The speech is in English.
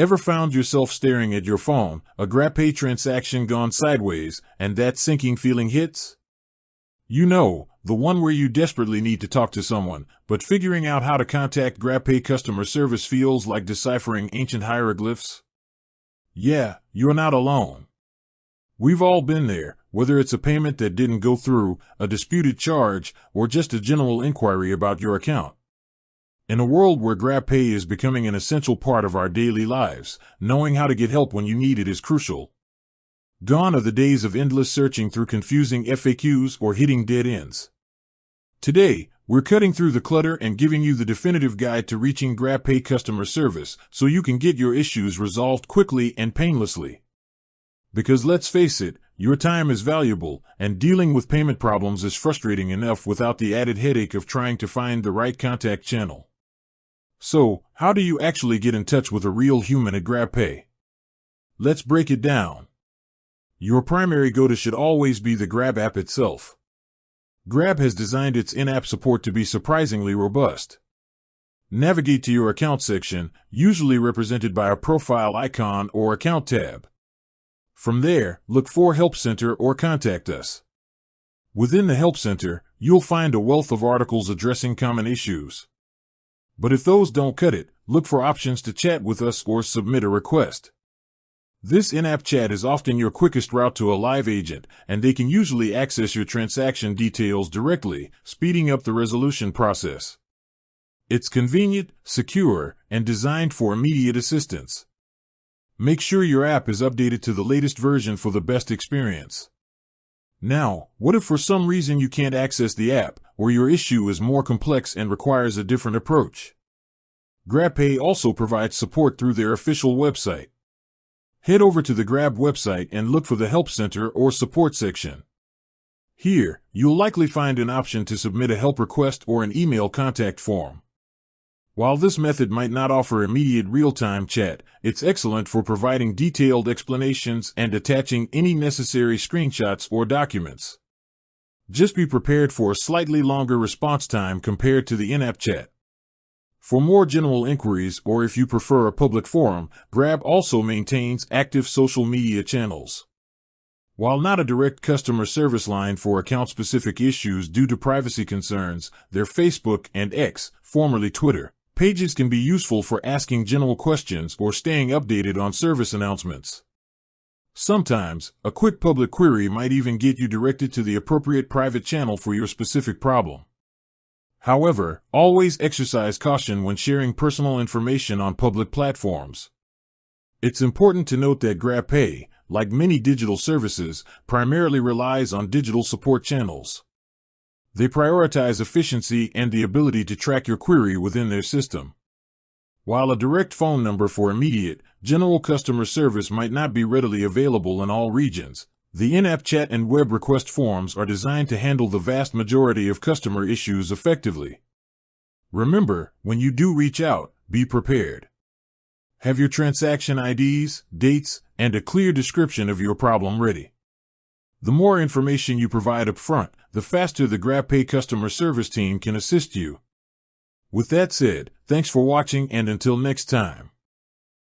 Ever found yourself staring at your phone, a GrabPay transaction gone sideways, and that sinking feeling hits? You know, the one where you desperately need to talk to someone, but figuring out how to contact GrabPay customer service feels like deciphering ancient hieroglyphs? Yeah, you're not alone. We've all been there, whether it's a payment that didn't go through, a disputed charge, or just a general inquiry about your account. In a world where GrabPay is becoming an essential part of our daily lives, knowing how to get help when you need it is crucial. Gone are the days of endless searching through confusing FAQs or hitting dead ends. Today, we're cutting through the clutter and giving you the definitive guide to reaching GrabPay customer service so you can get your issues resolved quickly and painlessly. Because let's face it, your time is valuable, and dealing with payment problems is frustrating enough without the added headache of trying to find the right contact channel. So, how do you actually get in touch with a real human at GrabPay? Let's break it down. Your primary go-to should always be the Grab app itself. Grab has designed its in-app support to be surprisingly robust. Navigate to your account section, usually represented by a profile icon or account tab. From there, look for Help Center or Contact Us. Within the Help Center, you'll find a wealth of articles addressing common issues. But if those don't cut it, look for options to chat with us or submit a request. This in-app chat is often your quickest route to a live agent, and they can usually access your transaction details directly, speeding up the resolution process. It's convenient, secure, and designed for immediate assistance. Make sure your app is updated to the latest version for the best experience. Now, what if for some reason you can't access the app, or your issue is more complex and requires a different approach? GrabPay also provides support through their official website. Head over to the Grab website and look for the Help Center or Support section. Here, you'll likely find an option to submit a help request or an email contact form. While this method might not offer immediate real-time chat, it's excellent for providing detailed explanations and attaching any necessary screenshots or documents. Just be prepared for a slightly longer response time compared to the in-app chat. For more general inquiries, or if you prefer a public forum, Grab also maintains active social media channels. While not a direct customer service line for account-specific issues due to privacy concerns, their Facebook and X, formerly Twitter, pages can be useful for asking general questions or staying updated on service announcements. Sometimes, a quick public query might even get you directed to the appropriate private channel for your specific problem. However, always exercise caution when sharing personal information on public platforms. It's important to note that GrabPay, like many digital services, primarily relies on digital support channels. They prioritize efficiency and the ability to track your query within their system. While a direct phone number for immediate, general customer service might not be readily available in all regions, the in-app chat and web request forms are designed to handle the vast majority of customer issues effectively. Remember, when you do reach out, be prepared. Have your transaction IDs, dates, and a clear description of your problem ready. The more information you provide up front, the faster the GrabPay customer service team can assist you. With that said, thanks for watching, and until next time.